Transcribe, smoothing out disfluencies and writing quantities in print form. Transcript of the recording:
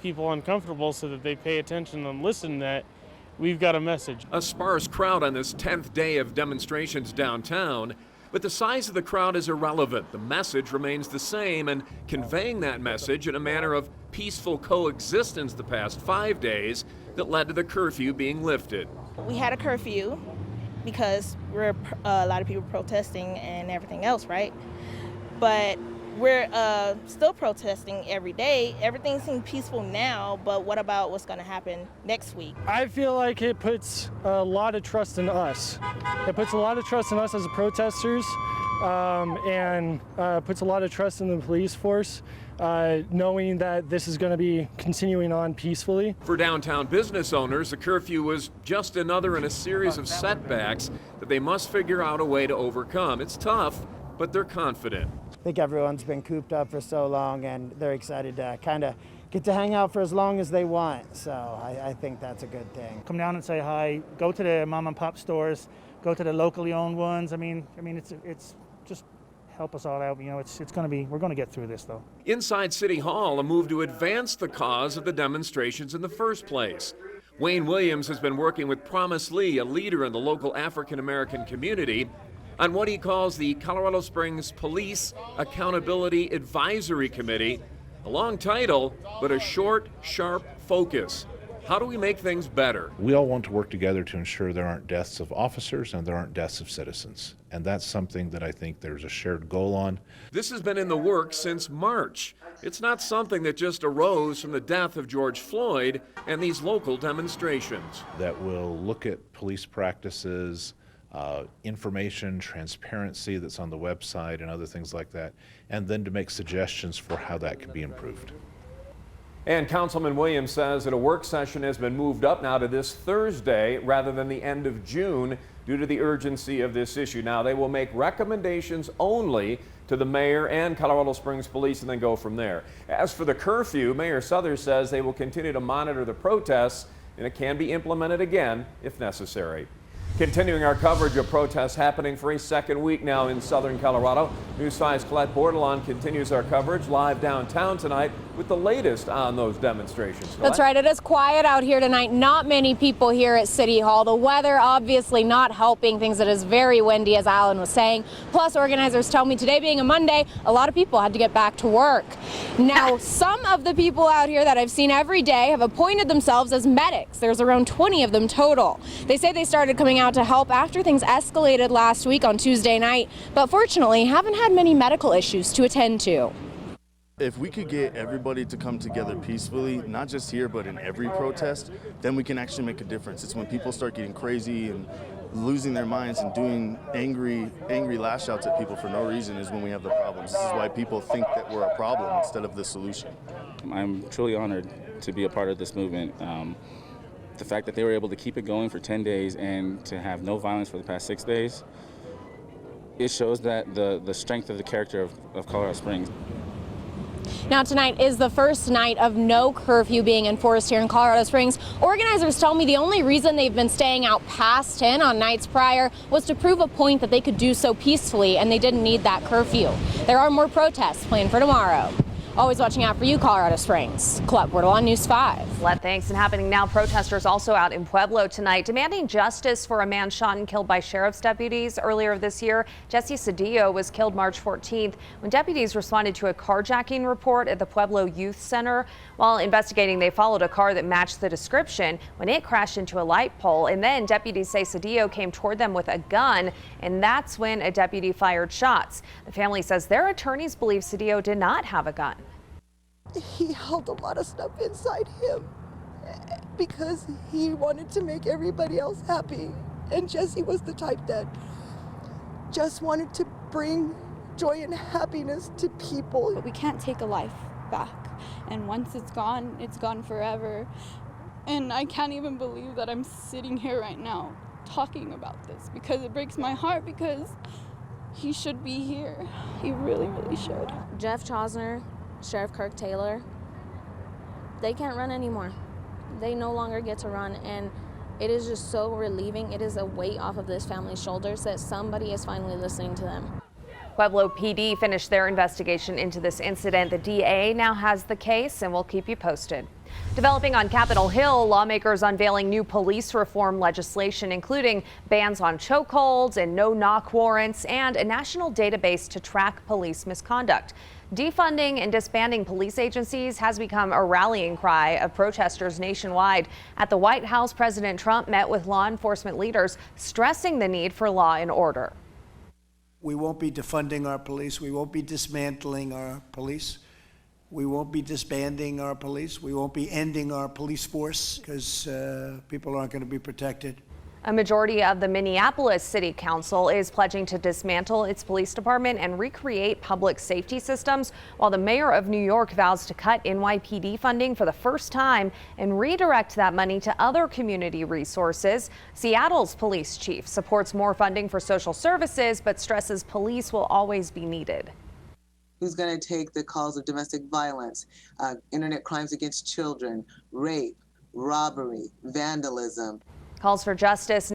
people uncomfortable so that they pay attention and listen, that we've got a message. A sparse crowd on this 10th day of demonstrations downtown, but the size of the crowd is irrelevant. The message remains the same, and conveying that message in a manner of peaceful coexistence the past 5 days that led to the curfew being lifted. We had a curfew because we're a lot of people protesting and everything else, right? But we're still protesting every day. Everything seems peaceful now, but what about what's going to happen next week? I feel like it puts a lot of trust in us. It puts a lot of trust in us as protesters, and puts a lot of trust in the police force, knowing that this is going to be continuing on peacefully. For downtown business owners, the curfew was just another in a series of setbacks that they must figure out a way to overcome. It's tough, but they're confident. I think everyone's been cooped up for so long, and they're excited to kind of get to hang out for as long as they want. So I think that's a good thing. Come down and say hi. Go to the mom and pop stores. Go to the locally owned ones. I mean, it's just help us all out. You know, we're going to get through this though. Inside City Hall, a move to advance the cause of the demonstrations in the first place. Wayne Williams has been working with Promise Lee, a leader in the local African American community, on what he calls the Colorado Springs Police Accountability Advisory Committee. A long title, but a short, sharp focus. How do we make things better? We all want to work together to ensure there aren't deaths of officers and there aren't deaths of citizens. And that's something that I think there's a shared goal on. This has been in the works since March. It's not something that just arose from the death of George Floyd and these local demonstrations. That will look at police practices, information, transparency that's on the website and other things like that, and then to make suggestions for how that can be improved. And Councilman Williams says that a work session has been moved up now to this Thursday rather than the end of June due to the urgency of this issue. Now, they will make recommendations only to the mayor and Colorado Springs Police and then go from there. As for the curfew, Mayor Suthers says they will continue to monitor the protests and it can be implemented again if necessary. Continuing our coverage of protests happening for a second week now in southern Colorado, News 5's Colette Bordelon continues our coverage live downtown tonight with the latest on those demonstrations. Colette? That's right. It is quiet out here tonight. Not many people here at City Hall. The weather obviously not helping things. It is very windy, as Alan was saying. Plus, organizers tell me today being a Monday, a lot of people had to get back to work. Now, some of the people out here that I've seen every day have appointed themselves as medics. There's around 20 of them total. They say they started coming out to help after things escalated last week on Tuesday night, but fortunately haven't had many medical issues to attend to. If we could get everybody to come together peacefully, not just here but in every protest, then we can actually make a difference. It's when people start getting crazy and losing their minds and doing angry lash outs at people for no reason is when we have the problems. This is why people think that we're a problem instead of the solution. I'm truly honored to be a part of this movement. The fact that they were able to keep it going for 10 days and to have no violence for the past 6 days, it shows that the strength of the character of Colorado Springs. Now, tonight is the first night of no curfew being enforced here in Colorado Springs. Organizers tell me the only reason they've been staying out past 10 on nights prior was to prove a point that they could do so peacefully and they didn't need that curfew. There are more protests planned for tomorrow. Always watching out for you, Colorado Springs. Colette Bordelon, News 5. Colette, thanks. And happening now, protesters also out in Pueblo tonight demanding justice for a man shot and killed by sheriff's deputies earlier this year. Jesse Cedillo was killed March 14th when deputies responded to a carjacking report at the Pueblo Youth Center. While investigating, they followed a car that matched the description when it crashed into a light pole. And then deputies say Cedillo came toward them with a gun, and that's when a deputy fired shots. The family says their attorneys believe Cedillo did not have a gun. He held a lot of stuff inside him because he wanted to make everybody else happy. And Jesse was the type that just wanted to bring joy and happiness to people. But we can't take a life back. And once it's gone forever. And I can't even believe that I'm sitting here right now talking about this because it breaks my heart because he should be here. He really, really should. Jeff Chosner, Sheriff Kirk Taylor, they can't run anymore. They no longer get to run, and it is just so relieving. It is a weight off of this family's shoulders that somebody is finally listening to them. Pueblo PD finished their investigation into this incident. The DA now has the case, and we'll keep you posted. Developing on Capitol Hill, lawmakers unveiling new police reform legislation, including bans on chokeholds and no-knock warrants, and a national database to track police misconduct. Defunding and disbanding police agencies has become a rallying cry of protesters nationwide. At the White House, President Trump met with law enforcement leaders, stressing the need for law and order. We won't be defunding our police. We won't be dismantling our police. We won't be disbanding our police. We won't be ending our police force because people aren't going to be protected. A majority of the Minneapolis City Council is pledging to dismantle its police department and recreate public safety systems, while the mayor of New York vows to cut NYPD funding for the first time and redirect that money to other community resources. Seattle's police chief supports more funding for social services, but stresses police will always be needed. Who's going to take the calls of domestic violence, internet crimes against children, rape, robbery, vandalism? Calls for justice